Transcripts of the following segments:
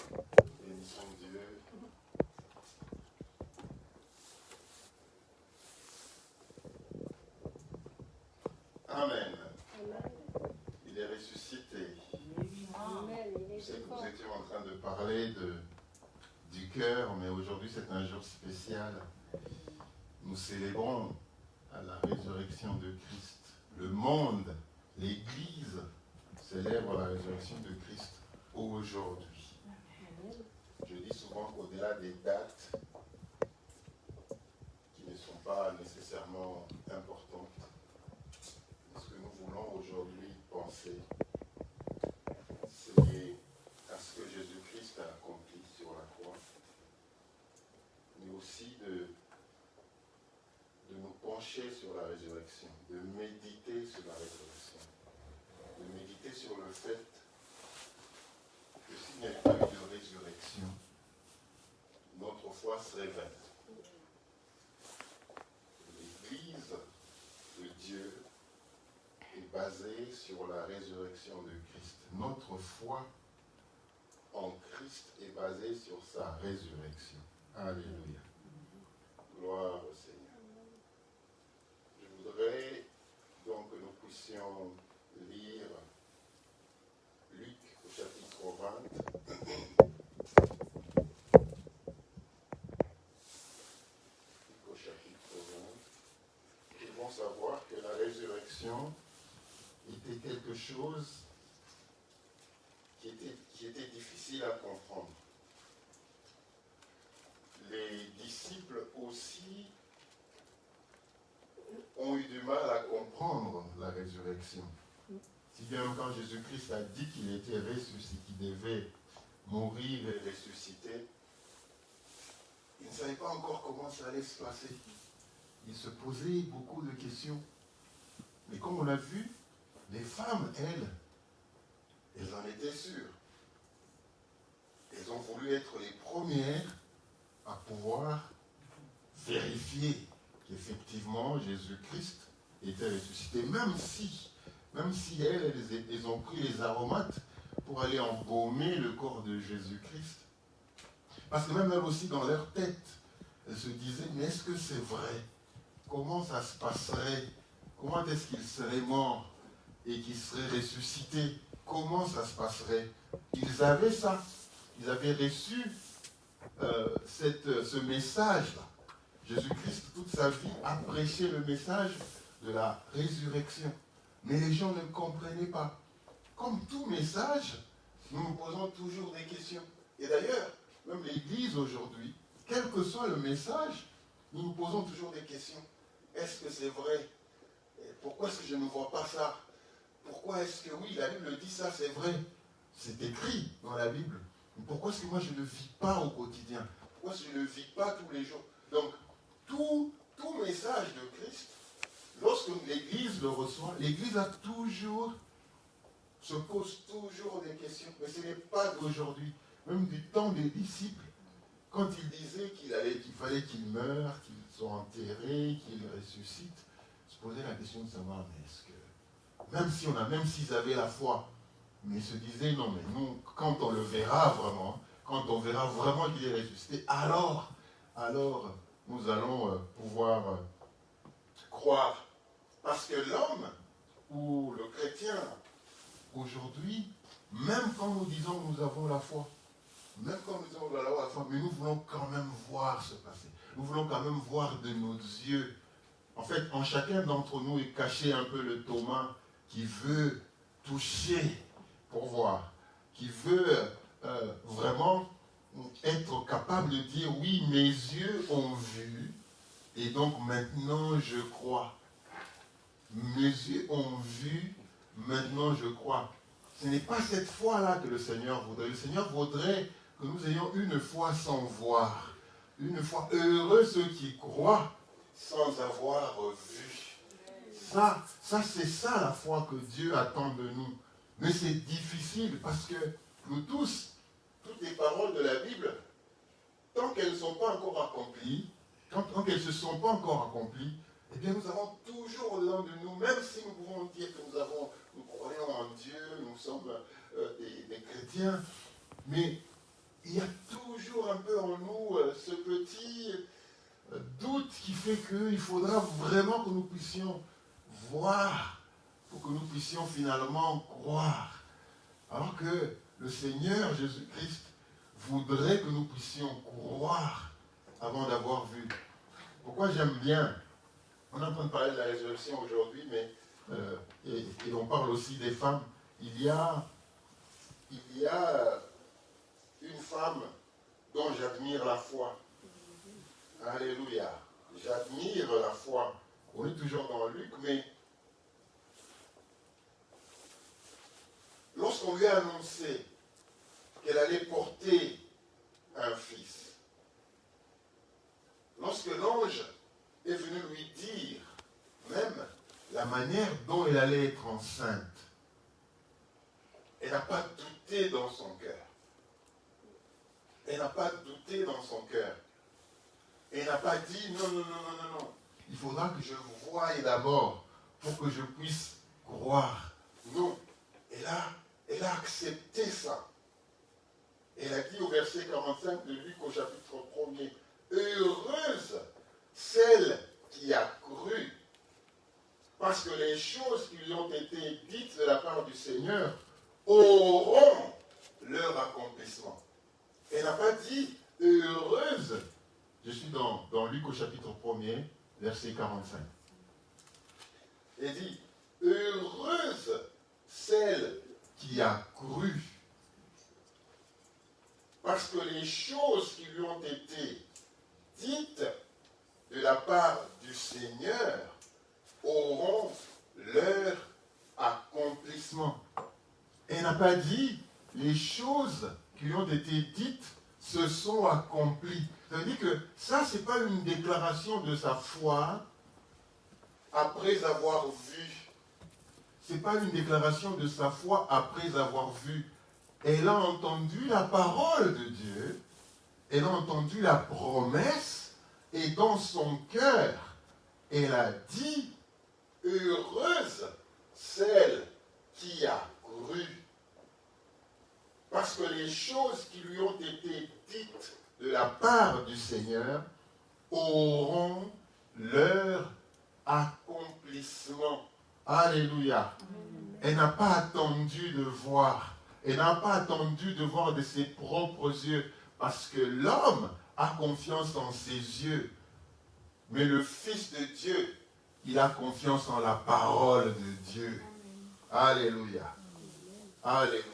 Bénissons Dieu. Amen. Il est ressuscité. Je sais que vous étiez en train de parler du cœur, mais aujourd'hui c'est un jour spécial. Nous célébrons la résurrection de Christ. Le monde, l'Église, célèbre la résurrection de Christ aujourd'hui. Je dis souvent qu'au-delà des dates qui ne sont pas nécessairement importantes, ce que nous voulons aujourd'hui penser, c'est à ce que Jésus-Christ a accompli sur la croix, mais aussi de nous pencher sur la résurrection, de méditer sur la résurrection, de méditer sur le fait que s'il n'y avait pas eu de résurrection, notre foi serait vaine. L'Église de Dieu est basée sur la résurrection de Christ. Notre foi en Christ est basée sur sa résurrection. Alléluia. Gloire au Seigneur. Je voudrais donc que nous puissions lire Luc au chapitre 20. Au chapitre 20. Ils vont savoir que la résurrection était quelque chose qui était difficile à comprendre. Les disciples aussi ont eu du mal à comprendre la résurrection. Si bien quand Jésus-Christ a dit qu'il était ressuscité, qu'il devait mourir et ressusciter, ils ne savaient pas encore comment ça allait se passer. Ils se posaient beaucoup de questions. Mais comme on l'a vu, les femmes, elles en étaient sûres. Elles ont voulu être les premières à pouvoir vérifier qu'effectivement Jésus-Christ était ressuscité, même si elles ont pris les aromates pour aller embaumer le corps de Jésus-Christ. Parce que même elles aussi dans leur tête, elles se disaient, mais est-ce que c'est vrai? Comment ça se passerait? Comment est-ce qu'il serait mort et qu'il serait ressuscité? Comment ça se passerait? Ils avaient ça. Ils avaient reçu ce message-là. Jésus-Christ, toute sa vie, a prêché le message de la résurrection. Mais les gens ne comprenaient pas. Comme tout message, nous nous posons toujours des questions. Et d'ailleurs, même l'Église aujourd'hui, quel que soit le message, nous nous posons toujours des questions. Est-ce que c'est vrai? Pourquoi est-ce que je ne vois pas ça? Pourquoi est-ce que oui, la Bible dit ça, c'est vrai? C'est écrit dans la Bible. Mais pourquoi est-ce que moi je ne vis pas au quotidien? Pourquoi est-ce que je ne vis pas tous les jours? Donc, tout message de Christ, lorsque l'Église le reçoit, l'Église se pose toujours des questions. Mais ce n'est pas d'aujourd'hui. Même du temps des disciples, quand ils disaient qu'il fallait qu'ils meurent, qu'ils soient enterrés, qu'ils ressuscitent, se posaient la question de savoir, mais est-ce que, même s'ils avaient la foi, mais ils se disaient, non, mais nous, quand on le verra vraiment, quand on verra vraiment qu'il est ressuscité, alors, nous allons pouvoir croire. Parce que l'homme, ou le chrétien, aujourd'hui, même quand nous disons que nous avons la foi, mais nous voulons quand même voir se passer. Nous voulons quand même voir de nos yeux. En fait, en chacun d'entre nous est caché un peu le Thomas qui veut toucher pour voir, qui veut vraiment être capable de dire oui, mes yeux ont vu et donc maintenant je crois. Mes yeux ont vu, maintenant je crois. Ce n'est pas cette foi-là que le Seigneur voudrait. Le Seigneur voudrait que nous ayons une foi sans voir. Une foi, heureux ceux qui croient sans avoir vu. Ça c'est ça la foi que Dieu attend de nous. Mais c'est difficile parce que nous tous, toutes les paroles de la Bible, tant qu'elles ne sont pas encore accomplies, tant qu'elles ne se sont pas encore accomplies, eh bien nous avons toujours au-dedans de nous, même si nous pouvons dire que nous croyons en Dieu, nous sommes des chrétiens, mais il y a toujours un peu en nous ce petit doute qui fait qu'il faudra vraiment que nous puissions voir pour que nous puissions finalement croire. Alors que le Seigneur Jésus-Christ voudrait que nous puissions croire avant d'avoir vu. Pourquoi j'aime bien, on est en train de parler de la résurrection aujourd'hui, mais et on parle aussi des femmes. Il y a une femme dont j'admire la foi. Alléluia. J'admire la foi. On est toujours dans Luc, mais lorsqu'on lui a annoncé qu'elle allait porter un fils, lorsque l'ange est venu lui dire même la manière dont elle allait être enceinte, elle n'a pas douté dans son cœur. Elle n'a pas douté dans son cœur. Elle n'a pas dit non, non, non, non, non, non. Il faudra que je voie d'abord pour que je puisse croire. Non. Elle a accepté ça. Elle a dit au verset 45 de Luc au chapitre 1er, heureuse celle qui a cru, parce que les choses qui lui ont été dites de la part du Seigneur auront leur accomplissement. Elle n'a pas dit heureuse. Je suis dans Luc au chapitre 1er, verset 45. Elle dit heureuse celle qui a cru, parce que les choses qui lui ont été dites de la part du Seigneur auront leur accomplissement. Elle n'a pas dit les choses qui lui ont été dites se sont accomplies. Ça veut dire que ça, ce n'est pas une déclaration de sa foi après avoir vu. Ce n'est pas une déclaration de sa foi après avoir vu. Elle a entendu la parole de Dieu, elle a entendu la promesse, et dans son cœur, elle a dit, heureuse celle qui a cru. Parce que les choses qui lui ont été dites de la part du Seigneur auront leur accomplissement. Alléluia. Elle n'a pas attendu de voir. Elle n'a pas attendu de voir de ses propres yeux. Parce que l'homme a confiance en ses yeux. Mais le Fils de Dieu, il a confiance en la parole de Dieu. Alléluia. Alléluia.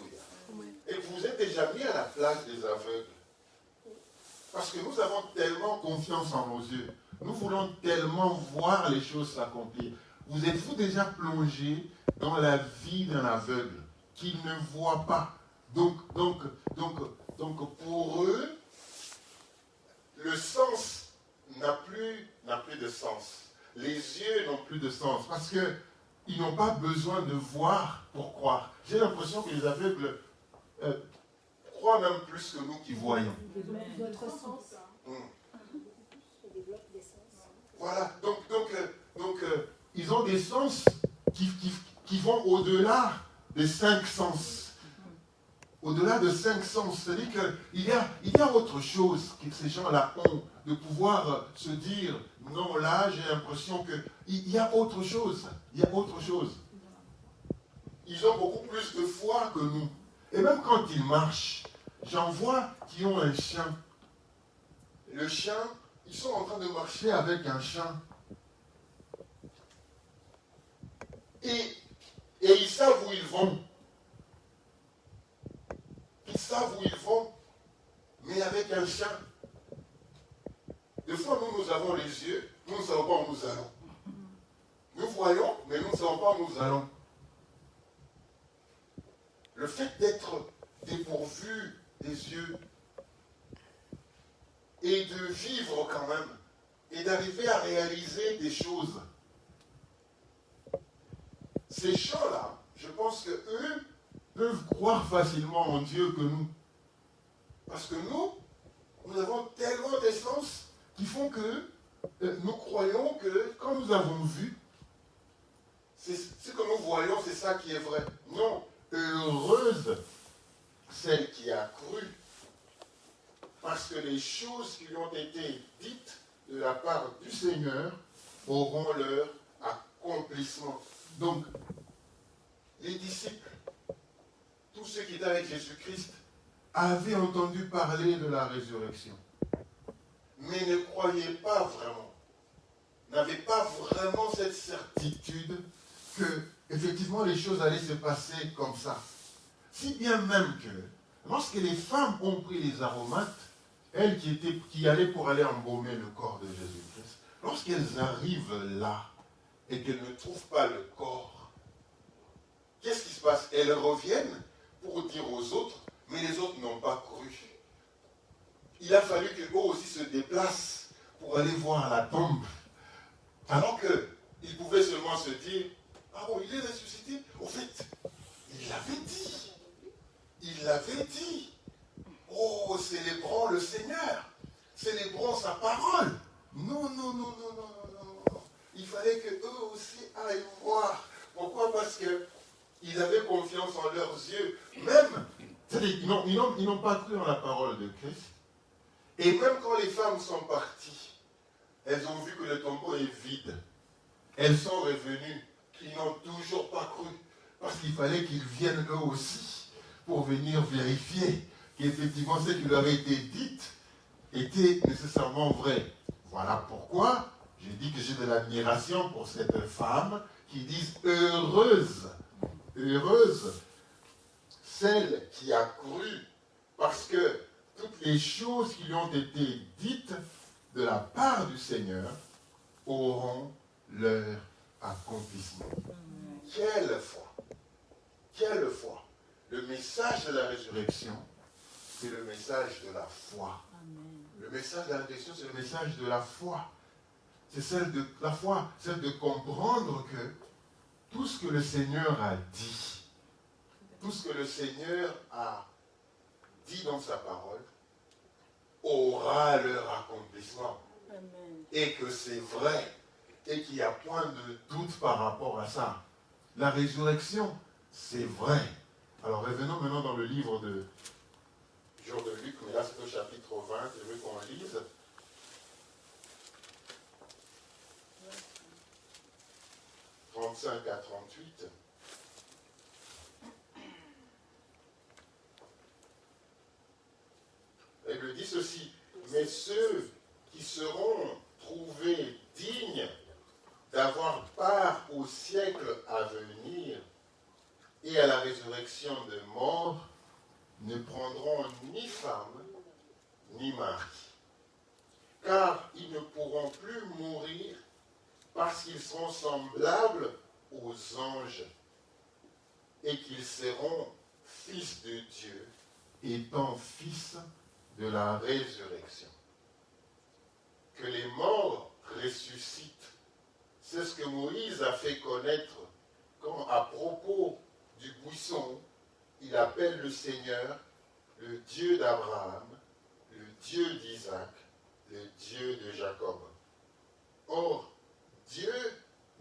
Et vous êtes déjà mis à la place des aveugles. Parce que nous avons tellement confiance en nos yeux. Nous voulons tellement voir les choses s'accomplir. Vous êtes-vous déjà plongé dans la vie d'un aveugle qui ne voit pas? Donc pour eux, le sens n'a plus de sens. Les yeux n'ont plus de sens. Parce qu'ils n'ont pas besoin de voir pour croire. J'ai l'impression que les aveugles croient même plus que nous qui voyons. Notre sens. Voilà, donc ils ont des sens qui vont au-delà des 5 sens. Au-delà de 5 sens. C'est-à-dire qu'il y a autre chose que ces gens-là ont, de pouvoir se dire, non, là, j'ai l'impression qu'il y a autre chose. Il y a autre chose. Ils ont beaucoup plus de foi que nous. Et même quand ils marchent, j'en vois qui ont un chien. Le chien, ils sont en train de marcher avec un chien. Et ils savent où ils vont. Ils savent où ils vont, mais avec un chien. Des fois, nous avons les yeux, nous ne savons pas où nous allons. Nous voyons, mais nous ne savons pas où nous allons. Le fait d'être dépourvu des yeux et de vivre quand même, et d'arriver à réaliser des choses. Ces gens-là, je pense qu'eux peuvent croire facilement en Dieu que nous. Parce que nous avons tellement d'essence qui font que nous croyons que quand nous avons vu, ce que nous voyons, c'est ça qui est vrai. Non, heureuse celle qui a cru. parce que les choses qui lui ont été dites de la part du Seigneur auront leur accomplissement. Donc, les disciples, tous ceux qui étaient avec Jésus-Christ, avaient entendu parler de la résurrection, mais ne croyaient pas vraiment, n'avaient pas vraiment cette certitude que, effectivement, les choses allaient se passer comme ça. Si bien même que, lorsque les femmes ont pris les aromates, elles qui allaient pour aller embaumer le corps de Jésus-Christ, lorsqu'elles arrivent là et qu'elles ne trouvent pas le corps, qu'est-ce qui se passe? Elles reviennent pour dire aux autres, mais les autres n'ont pas cru. Il a fallu qu'eux aussi se déplacent pour aller voir la tombe. Alors qu'ils pouvaient seulement se dire, ah bon, il est ressuscité. Au fait, il l'avait dit. Il l'avait dit. Oh, célébrons le Seigneur. Célébrons sa parole. Non, non, non, non, non, non, non. Il fallait qu'eux aussi aillent voir. Pourquoi? Parce qu'ils avaient confiance en leurs yeux. Même, c'est-à-dire, ils n'ont pas cru en la parole de Christ. Et même quand les femmes sont parties, elles ont vu que le tombeau est vide. Elles sont revenues. Ils n'ont toujours pas cru. Parce qu'il fallait qu'ils viennent eux aussi pour venir vérifier qu'effectivement ce qui leur avait été dit était nécessairement vrai. Voilà pourquoi j'ai dit que j'ai de l'admiration pour cette femme qui disent heureuse, heureuse, celle qui a cru, parce que toutes les choses qui lui ont été dites de la part du Seigneur auront leur accomplissement. Quelle foi! Quelle foi! Le message de la résurrection, c'est le message de la foi. Le message de la résurrection, c'est le message de la foi. C'est celle de la foi, celle de comprendre que tout ce que le Seigneur a dit, tout ce que le Seigneur a dit dans sa parole, aura leur accomplissement. Amen. Et que c'est vrai, et qu'il n'y a point de doute par rapport à ça. La résurrection, c'est vrai. Alors revenons maintenant dans le livre de Jour de Luc, mais là c'est au chapitre 20, je veux qu'on lise. « 35 à 38. Elle le dit ceci, mais ceux qui seront trouvés dignes d'avoir part au siècle à venir et à la résurrection des morts ne prendront ni femme ni mari, car ils ne pourront plus mourir parce qu'ils seront semblables aux anges et qu'ils seront fils de Dieu, étant fils de la résurrection. Que les morts ressuscitent. C'est ce que Moïse a fait connaître quand, à propos du buisson, il appelle le Seigneur le Dieu d'Abraham, le Dieu d'Isaac, le Dieu de Jacob. Or, Dieu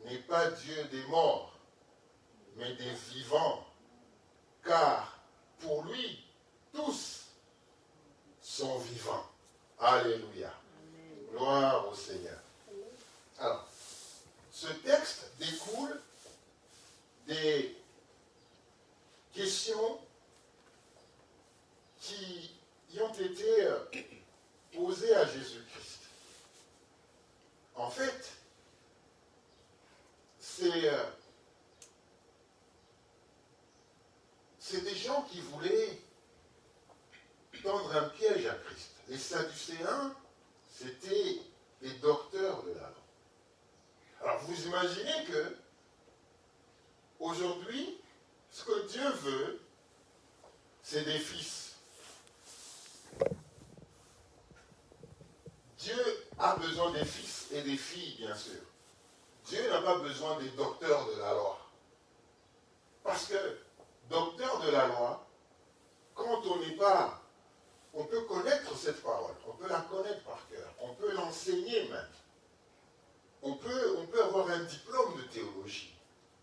n'est pas Dieu des morts, mais des vivants, car pour lui, tous sont vivants. Alléluia. Amen. Gloire au Seigneur. Alors, ce texte découle des questions qui y ont été posées à Jésus-Christ. En fait, c'est des gens qui voulaient tendre un piège à Christ. Les Sadducéens, c'était les docteurs de la loi. Alors vous imaginez que aujourd'hui, ce que Dieu veut, c'est des fils. Dieu a besoin des fils et des filles, bien sûr. Dieu n'a pas besoin des docteurs de la loi. Parce que, docteur de la loi, quand on n'est pas... On peut connaître cette parole, on peut la connaître par cœur, on peut l'enseigner même. On peut avoir un diplôme de théologie,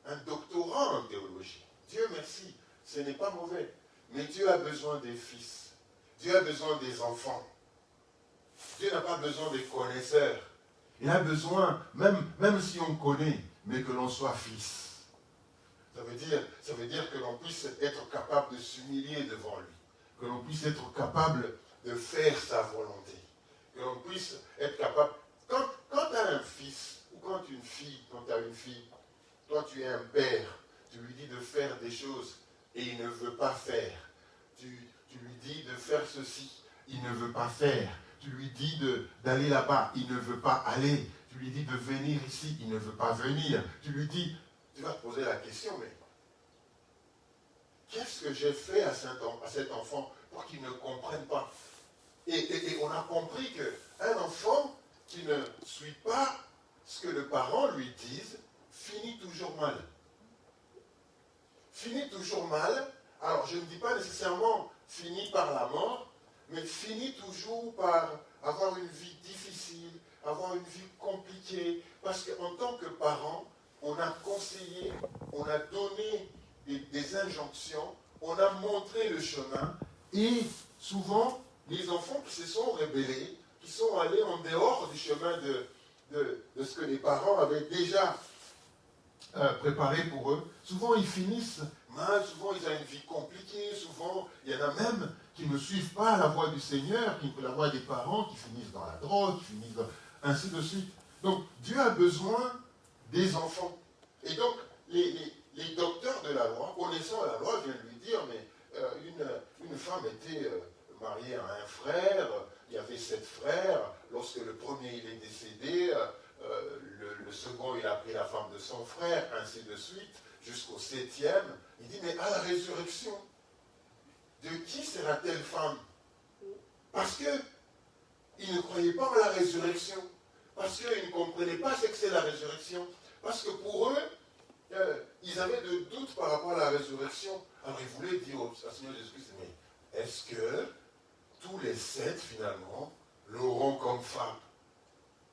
un doctorat en théologie. Dieu merci, ce n'est pas mauvais. Mais Dieu a besoin des fils. Dieu a besoin des enfants. Dieu n'a pas besoin des connaisseurs. Il a besoin, même si on connaît, mais que l'on soit fils. Ça veut dire que l'on puisse être capable de s'humilier devant lui. Que l'on puisse être capable de faire sa volonté. Que l'on puisse être capable... Quand tu as un fils, ou quand tu as une fille, toi tu es un père, tu lui dis de faire des choses et il ne veut pas faire. Tu lui dis de faire ceci, il ne veut pas faire. Tu lui dis d'aller là-bas, il ne veut pas aller. Tu lui dis de venir ici, il ne veut pas venir. Tu lui dis, tu vas te poser la question, mais qu'est-ce que j'ai fait à cet enfant pour qu'il ne comprenne pas? Et on a compris qu'un enfant qui ne suit pas ce que le parent lui dise, finit toujours mal. Finit toujours mal. Alors, je ne dis pas nécessairement finit par la mort, mais finit toujours par avoir une vie difficile, avoir une vie compliquée. Parce qu'en tant que parent, on a conseillé, on a donné des injonctions, on a montré le chemin. Et souvent, les enfants qui se sont rébellés, qui sont allés en dehors du chemin de ce que les parents avaient déjà préparé pour eux, souvent ils finissent mal, souvent ils ont une vie compliquée, souvent il y en a même qui ne suivent pas la voie du Seigneur, la voie des parents, qui finissent dans la drogue, qui finissent ainsi de suite. Donc Dieu a besoin des enfants. Et donc les docteurs de la loi, connaissant la loi, viennent lui dire, mais une femme était mariée à un frère, il y avait 7 frères, lorsque le premier il est décédé, le second il a pris la femme de son frère, ainsi de suite, jusqu'au 7e. Il dit, mais à la résurrection, de qui sera-t-elle femme? Parce qu'ils ne croyaient pas en la résurrection, parce qu'ils ne comprenaient pas ce que c'est la résurrection, parce que pour eux, ils avaient de doutes par rapport à la résurrection. Alors ils voulaient dire au Seigneur Jésus-Christ, mais est-ce que tous les 7 finalement l'auront comme femme?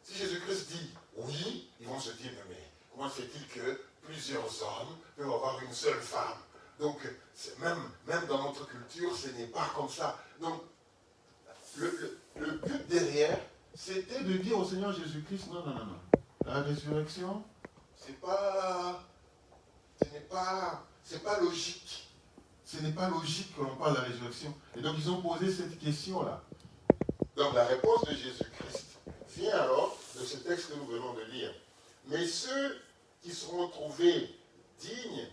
Si Jésus-Christ dit oui, ils vont se dire, mais comment c'est-il que plusieurs hommes peuvent avoir une seule femme? Donc, même dans notre culture, ce n'est pas comme ça. Donc, le but derrière, c'était de dire au Seigneur Jésus-Christ, non. La résurrection, c'est pas logique. Ce n'est pas logique que l'on parle de la résurrection. Et donc, ils ont posé cette question-là. Donc, la réponse de Jésus-Christ vient alors de ce texte que nous venons de lire. Mais ceux qui seront trouvés dignes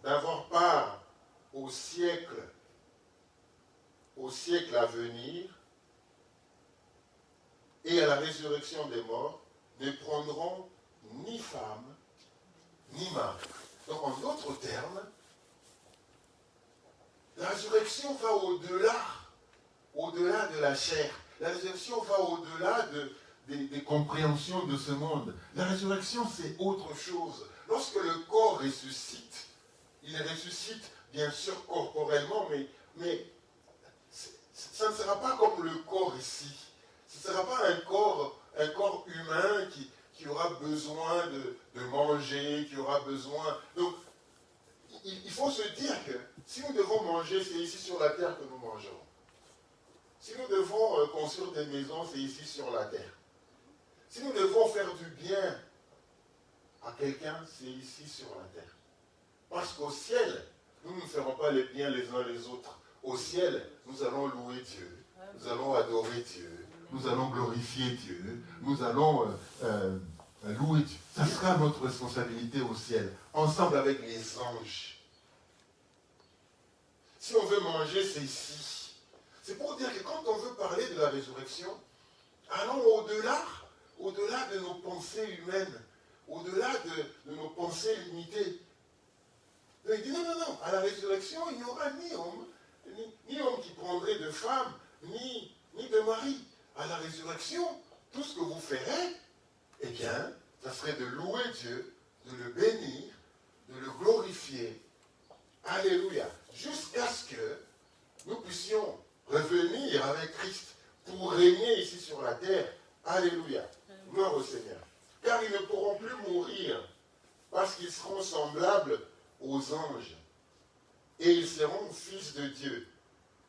d'avoir part au siècle à venir et à la résurrection des morts ne prendront ni femme ni mari. Donc, en d'autres termes, la résurrection va au-delà de la chair. La résurrection va au-delà des compréhensions de ce monde. La résurrection, c'est autre chose. Lorsque le corps ressuscite, il ressuscite bien sûr corporellement, mais ça ne sera pas comme le corps ici. Ce ne sera pas un corps humain qui aura besoin de manger, qui aura besoin... Donc, il faut se dire que si nous devons manger, c'est ici sur la terre que nous mangerons. Si nous devons construire des maisons, c'est ici sur la terre. Si nous devons faire du bien à quelqu'un, c'est ici sur la terre. Parce qu'au ciel, nous ne ferons pas les biens les uns les autres. Au ciel, nous allons louer Dieu, nous allons adorer Dieu, nous allons glorifier Dieu, nous allons louer Dieu. Ça sera notre responsabilité au ciel, ensemble avec les anges. Si on veut manger, c'est ici. C'est pour dire que quand on veut parler de la résurrection, allons au-delà de nos pensées humaines, au-delà de nos pensées limitées. Donc il dit non, à la résurrection, il n'y aura ni homme qui prendrait de femme, ni de mari. À la résurrection, tout ce que vous ferez, eh bien, ça serait de louer Dieu, de le bénir, de le glorifier. Alléluia. Jusqu'à ce que nous puissions revenir avec Christ pour régner ici sur la terre. Alléluia. Gloire au Seigneur. Car ils ne pourront plus mourir parce qu'ils seront semblables aux anges. Et ils seront fils de Dieu,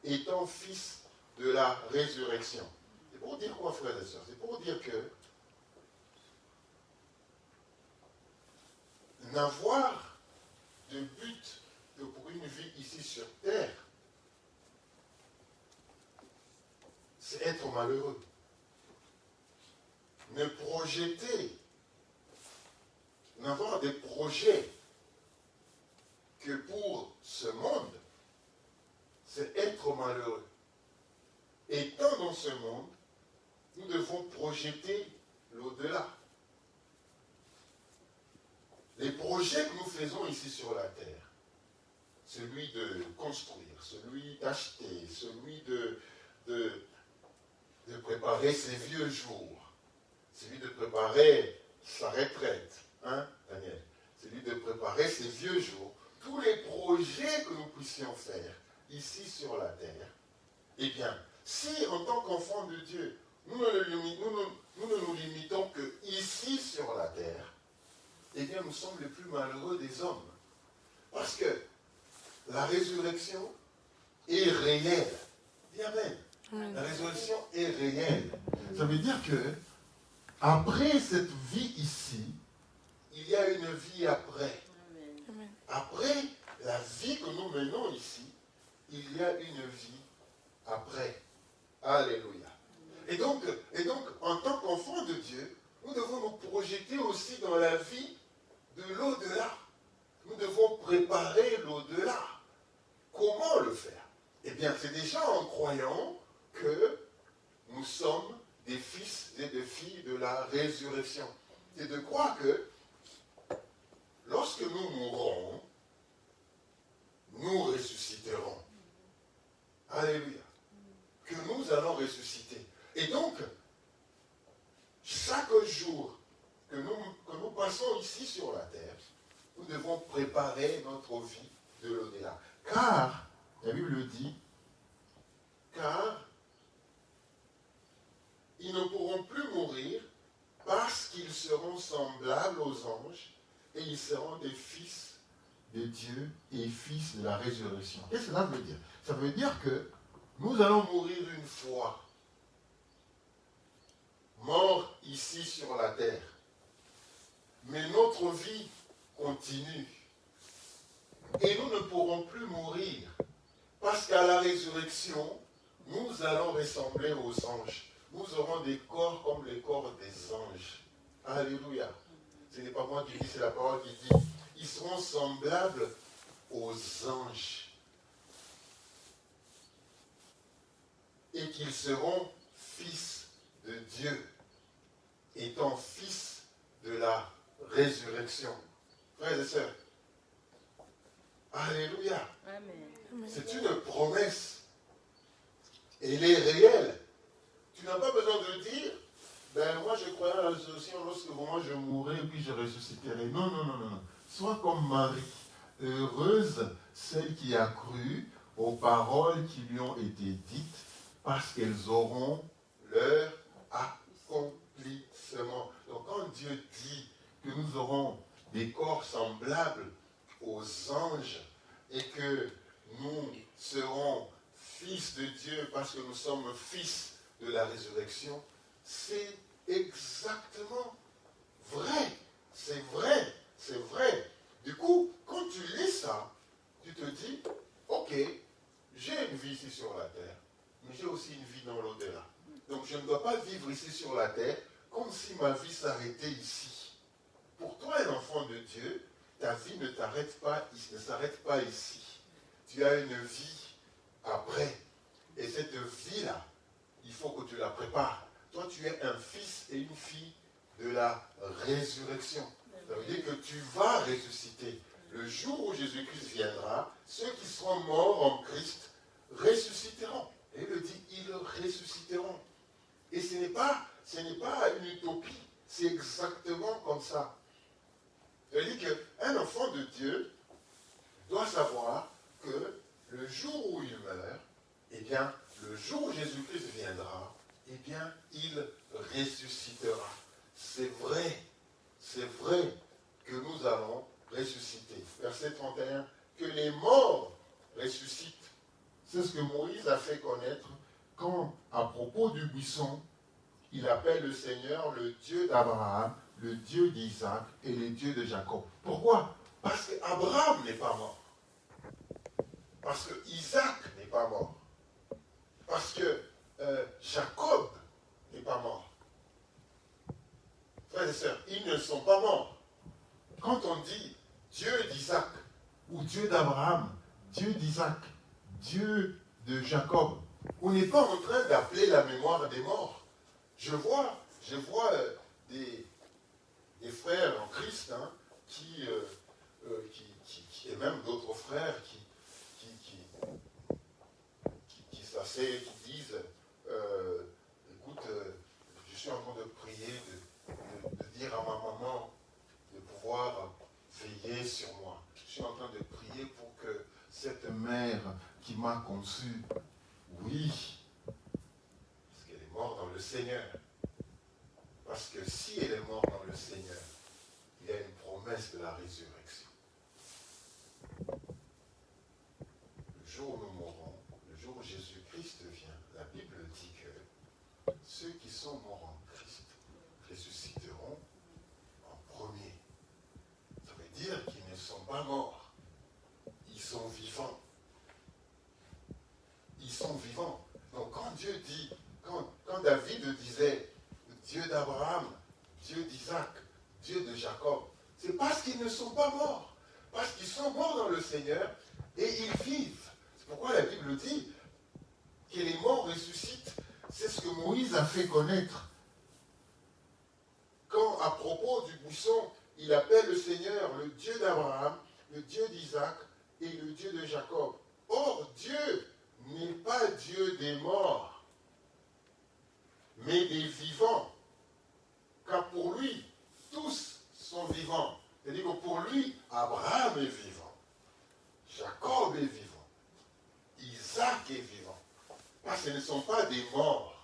étant fils de la résurrection. C'est pour dire quoi, frères et sœurs? C'est pour dire que n'avoir de but que pour une vie ici sur terre, c'est être malheureux. Ne projeter, n'avoir des projets que pour ce monde, c'est être malheureux. Étant dans ce monde, nous devons projeter l'au-delà. Les projets que nous faisons ici sur la terre, celui de construire, celui d'acheter, celui de préparer ses vieux jours, celui de préparer sa retraite, hein, Daniel, celui de préparer ses vieux jours, tous les projets que nous puissions faire ici sur la terre, eh bien, si en tant qu'enfants de Dieu, nous ne nous limitons que ici sur la terre, eh bien, nous sommes les plus malheureux des hommes. Parce que la résurrection est réelle. Dis amen. La résurrection est réelle. Ça veut dire que, après cette vie ici, il y a une vie après. Amen. Après la vie que nous menons ici, il y a une vie après. Alléluia. Et donc, en tant qu'enfants de Dieu, nous devons nous projeter aussi dans la vie de l'au-delà. Nous devons préparer l'au-delà. Comment le faire? Eh bien, c'est déjà en croyant que nous sommes des fils et des filles de la résurrection. C'est de croire que lorsque nous mourrons, nous ressusciterons. Alléluia. Que nous allons ressusciter. Et donc, chaque jour que nous passons ici sur la terre, nous devons préparer notre vie de l'au-delà. Car, la Bible dit, car ils ne pourront plus mourir parce qu'ils seront semblables aux anges et ils seront des fils de Dieu et fils de la résurrection. Qu'est-ce que cela veut dire? Ça veut dire que nous allons mourir une fois, morts ici sur la terre. Mais notre vie continue. Et nous ne pourrons plus mourir. Parce qu'à la résurrection, nous allons ressembler aux anges. Nous aurons des corps comme les corps des anges. Alléluia. Ce n'est pas moi qui dis, c'est la parole qui dit. Ils seront semblables aux anges. Et qu'ils seront fils de Dieu, étant fils de la résurrection. Frères et sœurs, alléluia. Amen. C'est une promesse. Elle est réelle. Tu n'as pas besoin de dire, ben moi je croyais à la résurrection lorsque moi je mourrai et puis je ressusciterai. Non, non, non, non, non. Sois comme Marie. Heureuse celle qui a cru aux paroles qui lui ont été dites, parce qu'elles auront leur accomplissement. Donc quand Dieu dit que nous aurons des corps semblables aux anges et que nous serons fils de Dieu parce que nous sommes fils de la résurrection, c'est exactement vrai. C'est vrai. C'est vrai. Du coup, quand tu lis ça, tu te dis, ok, j'ai une vie ici sur la terre, mais j'ai aussi une vie dans l'au-delà. Donc je ne dois pas vivre ici sur la terre comme si ma vie s'arrêtait ici. Pour toi, un enfant de Dieu, ta vie ne s'arrête pas ici. Tu as une vie après. Et cette vie-là, il faut que tu la prépares. Toi, tu es un fils et une fille de la résurrection. Ça veut dire que tu vas ressusciter. Le jour où Jésus-Christ viendra, ceux qui seront morts en Christ ressusciteront. Et il le dit, ils ressusciteront. Et ce n'est pas une utopie. C'est exactement comme ça. Ça veut dire qu'un enfant de Dieu doit savoir que le jour où il meurt, eh bien, le jour où Jésus-Christ viendra, eh bien, il ressuscitera. C'est vrai que nous allons ressusciter. Verset 31, que les morts ressuscitent. C'est ce que Moïse a fait connaître quand, à propos du buisson, il appelle le Seigneur le Dieu d'Abraham, le Dieu d'Isaac et le Dieu de Jacob. Pourquoi? Parce qu'Abraham n'est pas mort. Parce que Isaac n'est pas mort. Parce que Jacob n'est pas mort. Frères et sœurs, ils ne sont pas morts. Quand on dit Dieu d'Isaac, ou Dieu d'Abraham, Dieu d'Isaac, Dieu de Jacob, on n'est pas en train d'appeler la mémoire des morts. Je vois des frères en Christ et même d'autres frères qui s'asseyent, qui disent écoute, je suis en train de prier, de dire à ma maman de pouvoir veiller sur moi. Je suis en train de prier pour que cette mère qui m'a conçu, oui, parce qu'elle est morte dans le Seigneur. Parce que si elle est morte dans le Seigneur, il y a une promesse de la résurrection. Le jour où nous mourrons, le jour où Jésus-Christ vient, la Bible dit que ceux qui sont morts en Christ ressusciteront en premier. Ça veut dire qu'ils ne sont pas morts. Ils sont vivants. Ils sont vivants. Donc quand Dieu dit, quand David disait Dieu d'Abraham, Dieu d'Isaac, Dieu de Jacob, c'est parce qu'ils ne sont pas morts. Parce qu'ils sont morts dans le Seigneur et ils vivent. C'est pourquoi la Bible dit que les morts ressuscitent. C'est ce que Moïse a fait connaître. Quand, à propos du buisson, il appelle le Seigneur le Dieu d'Abraham, le Dieu d'Isaac et le Dieu de Jacob. Or, Dieu n'est pas Dieu des morts, mais des vivants. Car pour lui, tous sont vivants. C'est-à-dire que pour lui, Abraham est vivant, Jacob est vivant, Isaac est vivant. Parce que ce ne sont pas des morts.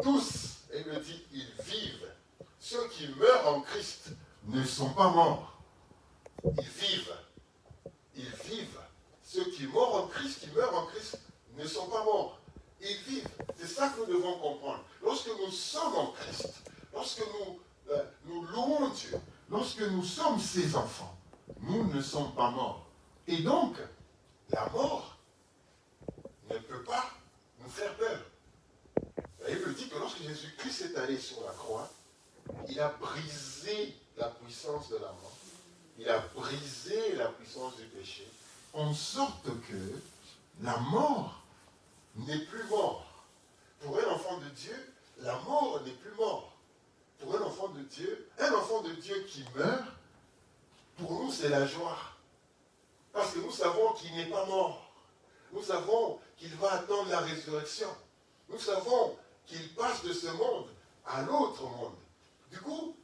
Tous, il me dit, ils vivent. Ceux qui meurent en Christ ne sont pas morts. Ils vivent. Ils vivent. Ceux qui meurent en Christ, qui meurent en Christ, ne sont pas morts. Ils vivent. C'est ça que nous devons comprendre. Lorsque nous sommes en Christ, lorsque nous louons Dieu, lorsque nous sommes ses enfants, nous ne sommes pas morts. Et donc, la mort ne peut pas nous faire peur. La Bible dit que lorsque Jésus-Christ est allé sur la croix, il a brisé la puissance de la mort. Il a brisé la puissance du péché, en sorte que la mort n'est plus mort. Pour un enfant de Dieu, la mort n'est plus mort. Pour un enfant de Dieu qui meurt, pour nous c'est la joie. Parce que nous savons qu'il n'est pas mort. Nous savons qu'il va attendre la résurrection. Nous savons qu'il passe de ce monde à l'autre monde. Du coup,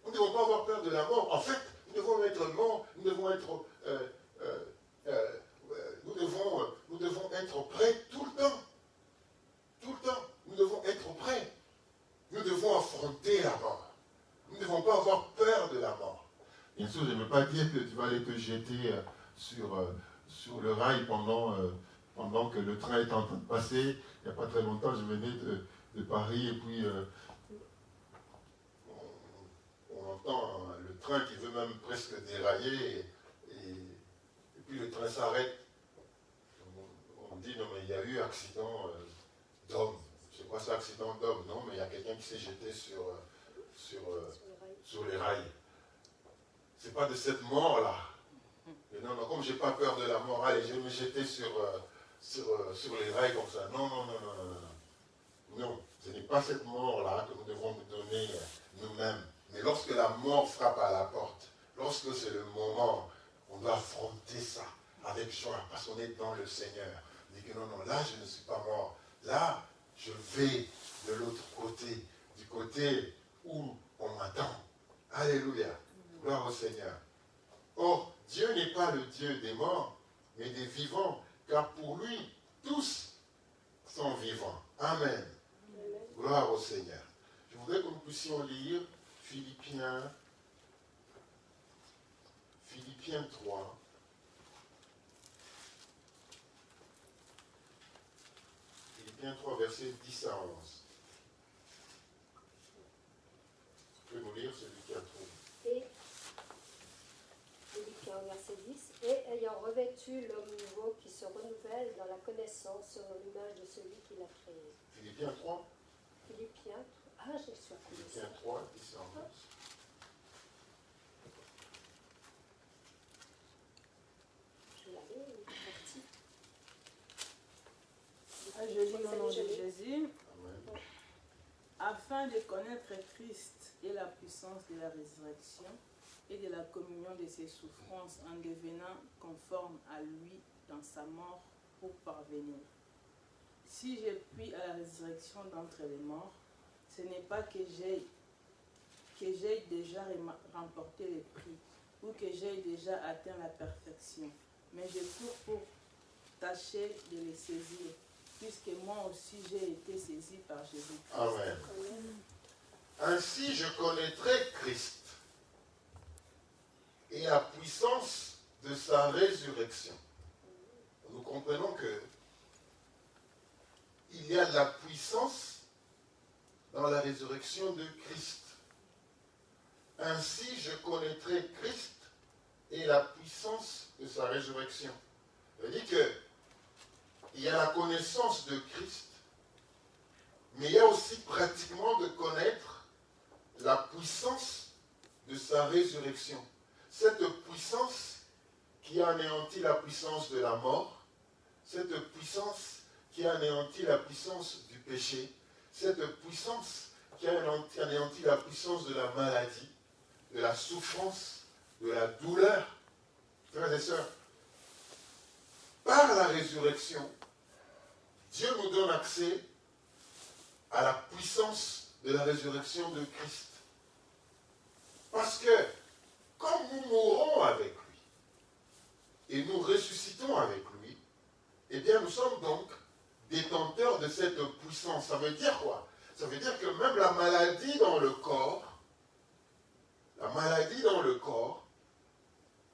nous ne devons pas avoir peur de la mort. En fait, nous devons être morts, nous devons être prêts tout le temps. Tout le temps, nous devons être prêts. Nous devons affronter la mort. Nous ne devons pas avoir peur de la mort. Bien sûr, je ne veux pas dire que tu vas aller te jeter sur le rail pendant que le train est en train de passer. Il n'y a pas très longtemps, je venais de Paris et puis on entend le train qui veut même presque dérailler et puis le train s'arrête. On dit non mais il y a eu accident d'homme. C'est quoi ça, accident d'homme? Non, mais il y a quelqu'un qui s'est jeté sur les rails. C'est pas de cette mort-là. Non, comme j'ai pas peur de la mort, allez, je vais me jeter sur les rails comme ça. Non. Non, ce n'est pas cette mort-là que nous devons nous donner nous-mêmes. Mais lorsque la mort frappe à la porte, lorsque c'est le moment, on doit affronter ça avec joie, parce qu'on est dans le Seigneur. On dit que non, là je ne suis pas mort. Là, je vais de l'autre côté, du côté où on m'attend. Alléluia. Gloire au Seigneur. Or, Dieu n'est pas le Dieu des morts, mais des vivants, car pour lui, tous sont vivants. Amen. Gloire au Seigneur. Je voudrais que nous puissions lire Philippiens 3. Philippiens 3, versets 10 à 11. nous lire celui qui a trouvé. Et, Philippiens verset 10, et ayant revêtu l'homme nouveau qui se renouvelle dans la connaissance selon l'image de celui qui l'a créé. Philippiens 3. Philippiens, j'ai sur Philippiens 3, 10 en 11. Je l'avais, il est parti. Je lis au nom de Jésus. Amen. Afin de connaître Christ et la puissance de la résurrection et de la communion de ses souffrances en devenant conforme à lui dans sa mort pour parvenir. Si je puis à la résurrection d'entre les morts, ce n'est pas que j'ai déjà remporté le prix ou que j'ai déjà atteint la perfection, mais je cours pour tâcher de les saisir, puisque moi aussi j'ai été saisi par Jésus. Amen. Ainsi je connaîtrai Christ et la puissance de sa résurrection. Nous comprenons que il y a de la puissance dans la résurrection de Christ. Ainsi je connaîtrai Christ et la puissance de sa résurrection. Ça veut dire qu'il y a la connaissance de Christ, mais il y a aussi pratiquement de connaître la puissance de sa résurrection. Cette puissance qui a anéanti la puissance de la mort, cette puissance qui a anéanti la puissance du péché, cette puissance qui a anéanti la puissance de la maladie, de la souffrance, de la douleur. Frères et sœurs, par la résurrection, Dieu nous donne accès à la puissance de la résurrection de Christ. Parce que, comme nous mourrons avec lui, et nous ressuscitons avec lui, eh bien nous sommes donc détenteurs de cette puissance. Ça veut dire quoi? Ça veut dire que même la maladie dans le corps,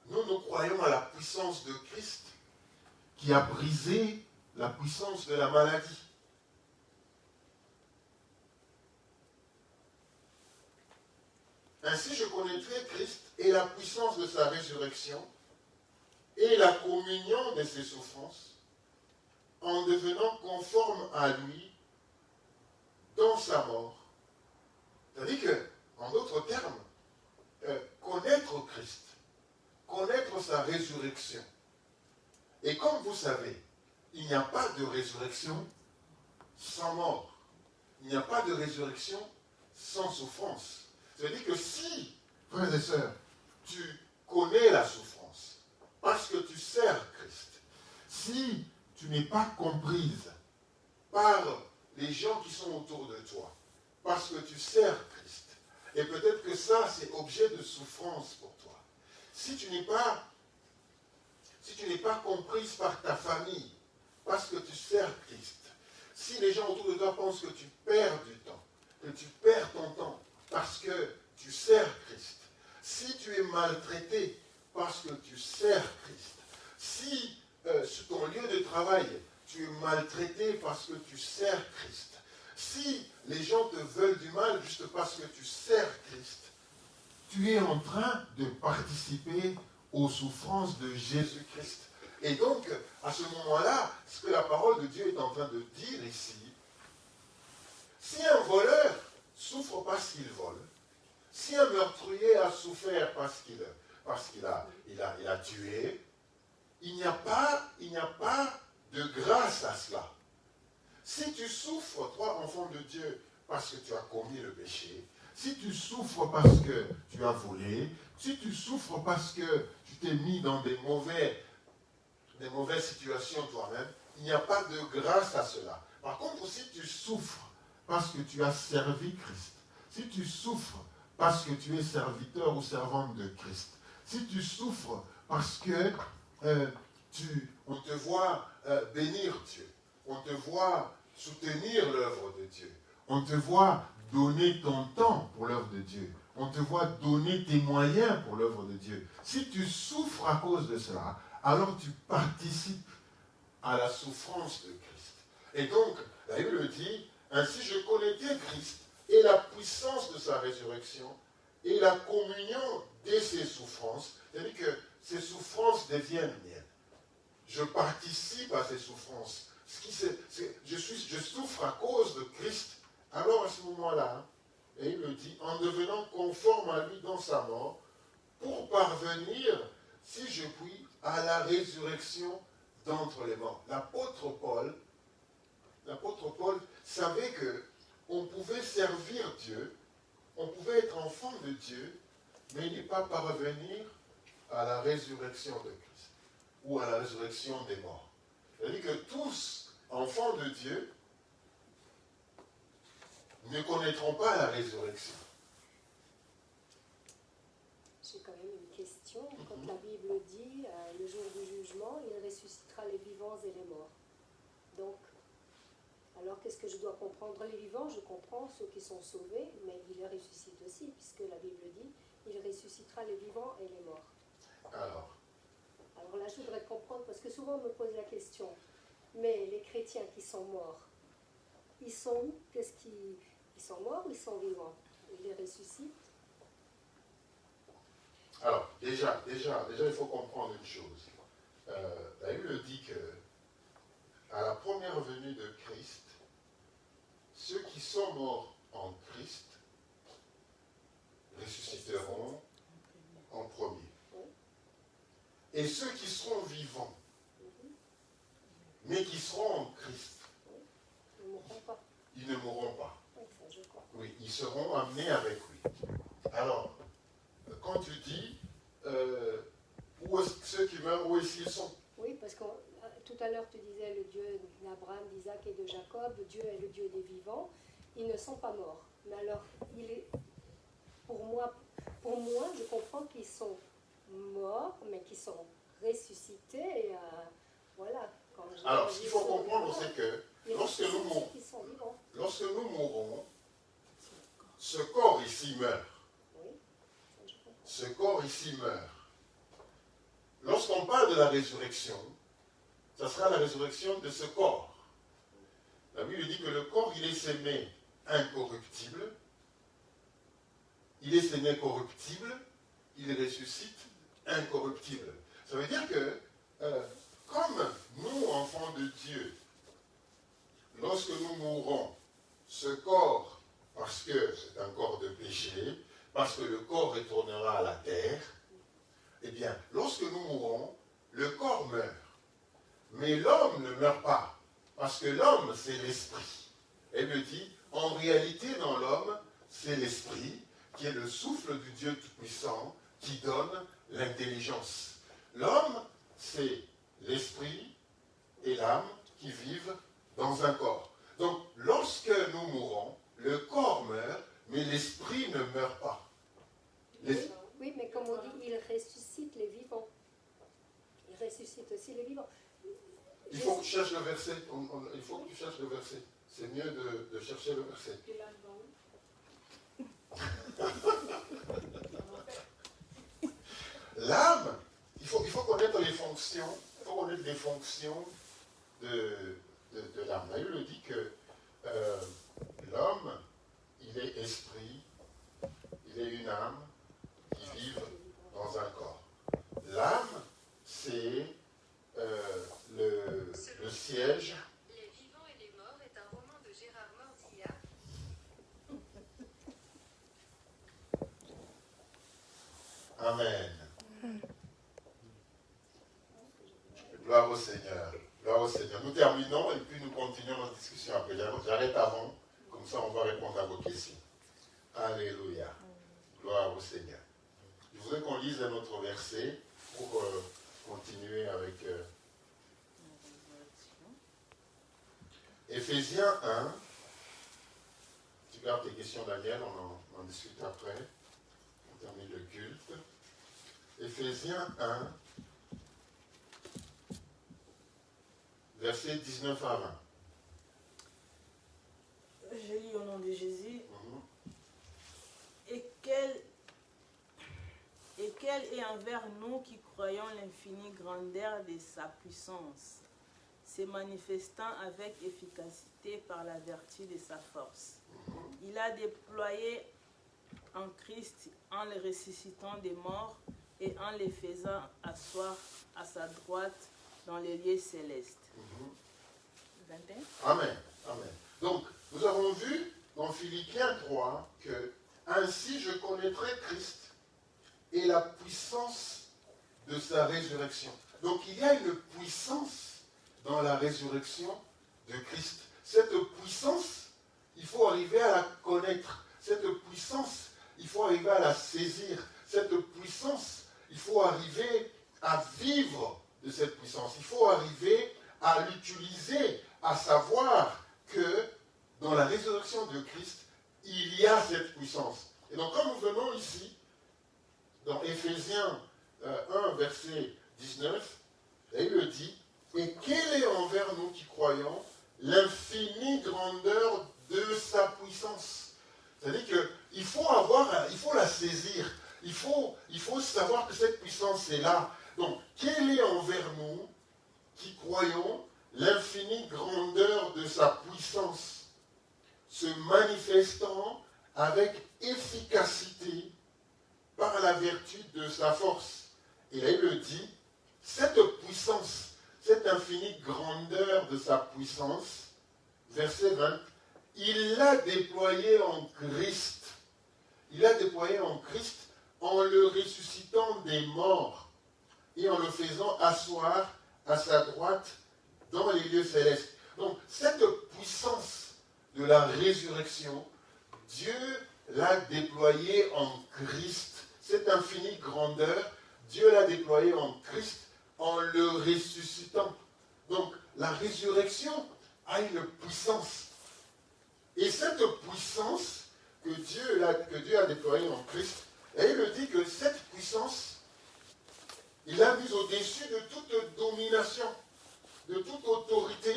nous croyons à la puissance de Christ qui a brisé la puissance de la maladie. Ainsi je connaîtrai Christ et la puissance de sa résurrection et la communion de ses souffrances en devenant conforme à lui dans sa mort. C'est-à-dire que, en d'autres termes, connaître Christ, connaître sa résurrection. Et comme vous savez, il n'y a pas de résurrection sans mort. Il n'y a pas de résurrection sans souffrance. C'est-à-dire que si, frères et sœurs, tu connais la souffrance, parce que tu sers Christ, si tu n'es pas comprise par les gens qui sont autour de toi, parce que tu sers Christ, et peut-être que ça, c'est objet de souffrance pour toi. Si tu n'es pas comprise par ta famille, parce que tu sers Christ, si les gens autour de toi pensent que tu perds du temps, que tu perds ton temps, parce que tu sers Christ, si tu es maltraité parce que tu sers Christ, si sur ton lieu de travail, tu es maltraité parce que tu sers Christ, si les gens te veulent du mal juste parce que tu sers Christ, tu es en train de participer aux souffrances de Jésus-Christ. Et donc, à ce moment-là, ce que la parole de Dieu est en train de dire ici, si un voleur souffre parce qu'il vole, si un meurtrier a souffert parce qu'il a tué, il n'y a pas de grâce à cela. Si tu souffres, toi, enfant de Dieu, parce que tu as commis le péché, si tu souffres parce que tu as volé, si tu souffres parce que tu t'es mis dans des mauvaises situations toi-même, il n'y a pas de grâce à cela. Par contre, si tu souffres parce que tu as servi Christ, si tu souffres parce que tu es serviteur ou servante de Christ, si tu souffres parce que on te voit bénir Dieu, on te voit soutenir l'œuvre de Dieu, on te voit donner ton temps pour l'œuvre de Dieu, on te voit donner tes moyens pour l'œuvre de Dieu. Si tu souffres à cause de cela, alors tu participes à la souffrance de Christ. Et donc, la Bible dit, ainsi je connaîtrai Christ et la puissance de sa résurrection et la communion de ses souffrances, c'est-à-dire que ces souffrances deviennent miennes. Je participe à ces souffrances. Je souffre à cause de Christ. Alors à ce moment-là, et il le dit, en devenant conforme à lui dans sa mort, pour parvenir, si je puis, à la résurrection d'entre les morts. L'apôtre Paul savait que on pouvait servir Dieu, on pouvait être enfant de Dieu, mais ne pas parvenir à la résurrection de Christ ou à la résurrection des morts. C'est-à-dire que tous, enfants de Dieu, ne connaîtront pas la résurrection. J'ai quand même une question. Quand la Bible dit, le jour du jugement, il ressuscitera les vivants et les morts. Donc, alors qu'est-ce que je dois comprendre? Les vivants, je comprends ceux qui sont sauvés, mais il les ressuscite aussi, puisque la Bible dit, il ressuscitera les vivants et les morts. Alors là, je voudrais comprendre, parce que souvent on me pose la question, mais les chrétiens qui sont morts, ils sont où? Ils sont morts ou ils sont vivants? Ils les ressuscitent? Alors, déjà, il faut comprendre une chose. La Bible dit que à la première venue de Christ, ceux qui sont morts en Christ ressusciteront en premier. Et ceux qui seront vivants, mais qui seront en Christ, ils ne mourront pas. Oui, ils seront amenés avec lui. Alors, quand tu dis, où est-ce que ceux qui meurent, où est-ce qu'ils sont? Oui, parce que tout à l'heure tu disais le Dieu d'Abraham, d'Isaac et de Jacob, Dieu est le Dieu des vivants, ils ne sont pas morts. Mais alors, pour moi, je comprends qu'ils sont morts, mais qu'ils sont ressuscités. Voilà. Alors, ce qu'il faut comprendre, c'est que lorsque nous mourrons, ce corps ici meurt. Ce corps ici meurt. Lorsqu'on parle de la résurrection, ça sera la résurrection de ce corps. La Bible dit que le corps, il est semé incorruptible, il est semé corruptible, il ressuscite incorruptible. Ça veut dire que, comme nous, enfants de Dieu, lorsque nous mourrons, ce corps, parce que c'est un corps de péché, parce que le corps retournera à la terre, eh bien, lorsque nous mourons, le corps meurt. Mais l'homme ne meurt pas, parce que l'homme, c'est l'esprit. Elle me dit, en réalité, dans l'homme, c'est l'esprit, qui est le souffle du Dieu Tout-Puissant, qui donne l'intelligence. L'homme, c'est l'esprit et l'âme qui vivent dans un corps. Donc, lorsque nous mourons, le corps meurt, mais l'esprit ne meurt pas. Oui, mais comme on dit, il ressuscite les vivants. Il ressuscite aussi les vivants. Il faut que tu cherches le verset. Il faut que tu cherches le verset. C'est mieux de chercher le verset. L'âme, il faut connaître les fonctions. Il faut connaître les fonctions de l'âme. Là, il le dit que l'homme, il est esprit, il est une âme qui vit dans un corps. L'âme, c'est le siège. Les vivants et les morts est un roman de Gérard Mordillat. Amen. Gloire au Seigneur. Gloire au Seigneur. Nous terminons et puis nous continuons notre discussion après. J'arrête avant, comme ça on va répondre à vos questions. Alléluia. Gloire au Seigneur. Je voudrais qu'on lise un autre verset pour continuer avec Éphésiens 1. Tu gardes tes questions, Daniel, on en discute après. On termine le culte. Éphésiens 1, versets 19 à 20. Je lis au nom de Jésus. Et quelle est envers nous qui croyons l'infinie grandeur de sa puissance, se manifestant avec efficacité par la vertu de sa force. Il a déployé en Christ en les ressuscitant des morts et en les faisant asseoir à sa droite dans les lieux célestes. 21. Amen. Amen. Donc, nous avons vu dans Philippiens 3 que ainsi je connaîtrai Christ et la puissance de sa résurrection. Donc, il y a une puissance dans la résurrection de Christ. Cette puissance, il faut arriver à la connaître. Cette puissance, il faut arriver à la saisir. Cette puissance, il faut arriver à vivre de cette puissance. Il faut arriver à l'utiliser, à savoir que dans la résurrection de Christ, il y a cette puissance. Et donc, quand nous venons ici, dans Éphésiens 1, verset 19, il le dit, « Et quelle est envers nous qui croyons l'infinie grandeur de sa puissance ?» C'est-à-dire qu'il faut la saisir. Il faut savoir que cette puissance est là. Donc, quelle est envers nous qui croyons l'infinie grandeur de sa puissance, se manifestant avec efficacité par la vertu de sa force. Et là, il le dit, cette puissance, cette infinie grandeur de sa puissance, verset 20, il l'a déployée en Christ. Il l'a déployée en Christ en le ressuscitant des morts et en le faisant asseoir à sa droite dans les lieux célestes. Donc, cette puissance de la résurrection, Dieu l'a déployée en Christ. Cette infinie grandeur, Dieu l'a déployée en Christ en le ressuscitant. Donc, la résurrection a une puissance. Et cette puissance que Dieu a déployée en Christ, et il le dit que cette puissance, il l'a mise au-dessus de toute domination, de toute autorité,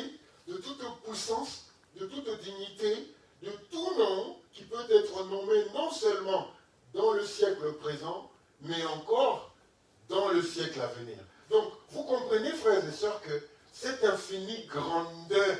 de toute puissance, de toute dignité, de tout nom qui peut être nommé non seulement dans le siècle présent, mais encore dans le siècle à venir. Donc, vous comprenez, frères et sœurs, que cette infinie grandeur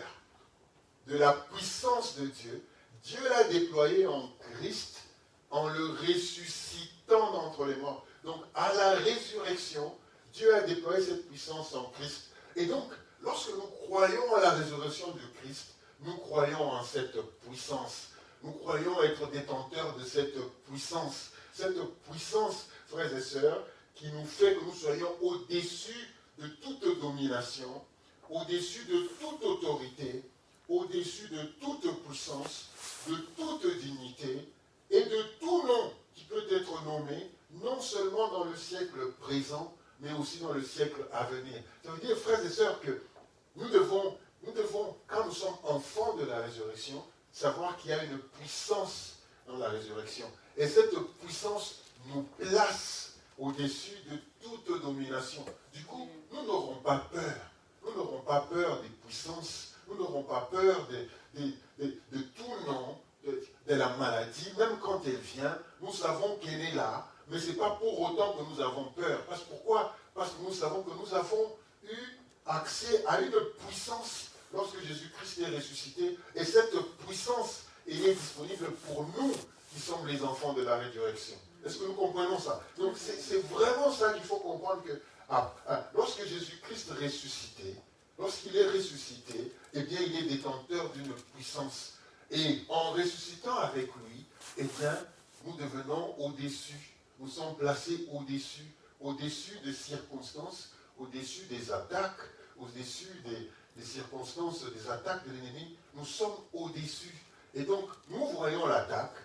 de la puissance de Dieu, Dieu l'a déployée en Christ, en le ressuscitant d'entre les morts. Donc, à la résurrection, Dieu a déployé cette puissance en Christ. Et donc, lorsque nous croyons à la résurrection de Christ, nous croyons en cette puissance. Nous croyons être détenteurs de cette puissance. Cette puissance, frères et sœurs, qui nous fait que nous soyons au-dessus de toute domination, au-dessus de toute autorité, au-dessus de toute puissance, de toute dignité et de tout nom qui peut être nommé, non seulement dans le siècle présent, mais aussi dans le siècle à venir. Ça veut dire, frères et sœurs, que nous devons, quand nous sommes enfants de la résurrection, savoir qu'il y a une puissance dans la résurrection. Et cette puissance nous place au-dessus de toute domination. Du coup, nous n'aurons pas peur. Nous n'aurons pas peur des puissances. Nous n'aurons pas peur de tout nom, de la maladie. Même quand elle vient, nous savons qu'elle est là. Mais ce n'est pas pour autant que nous avons peur. Pourquoi ? Parce que nous savons que nous avons eu accès à une puissance lorsque Jésus-Christ est ressuscité. Et cette puissance, elle est disponible pour nous qui sommes les enfants de la résurrection. Est-ce que nous comprenons ça? Donc c'est vraiment ça qu'il faut comprendre que lorsque Jésus-Christ est ressuscité, lorsqu'il est ressuscité, eh bien il est détenteur d'une puissance. Et en ressuscitant avec lui, eh bien nous devenons au-dessus. Nous sommes placés au-dessus des circonstances, au-dessus des attaques, au-dessus des circonstances, des attaques de l'ennemi. Nous sommes au-dessus. Et donc, nous voyons l'attaque,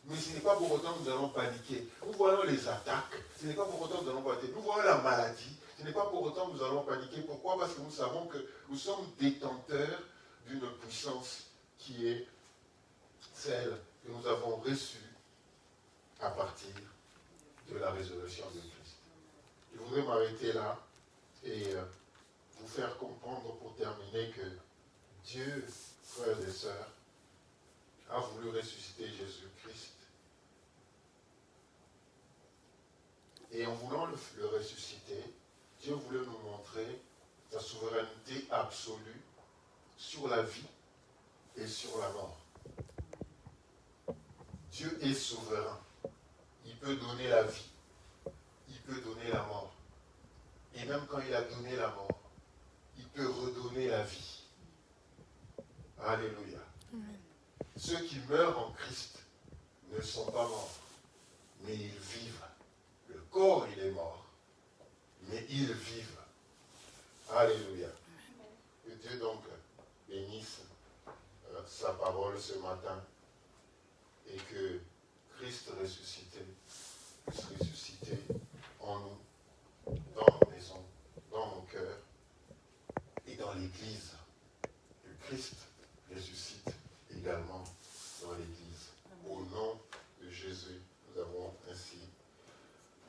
mais ce n'est pas pour autant que nous allons paniquer. Nous voyons les attaques, ce n'est pas pour autant que nous allons paniquer. Nous voyons la maladie, ce n'est pas pour autant que nous allons paniquer. Pourquoi? Parce que nous savons que nous sommes détenteurs d'une puissance qui est celle que nous avons reçue à partir de la résurrection de Christ. Je voudrais m'arrêter là et vous faire comprendre pour terminer que Dieu, frères et sœurs, a voulu ressusciter Jésus-Christ. Et en voulant le ressusciter, Dieu voulait nous montrer sa souveraineté absolue sur la vie et sur la mort. Dieu est souverain. il peut donner la vie, il peut donner la mort. Et même quand il a donné la mort, il peut redonner la vie. Alléluia. Ceux qui meurent en Christ ne sont pas morts, mais ils vivent. Le corps, il est mort, mais ils vivent. Alléluia. Que Dieu donc bénisse sa parole ce matin et que Christ ressuscité puisse ressusciter en nous, dans nos maisons, dans nos cœurs et dans l'Église. Que Christ ressuscite également dans l'Église. Au nom de Jésus, nous avons ainsi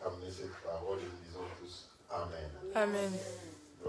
amené cette parole et nous disons tous Amen. Amen.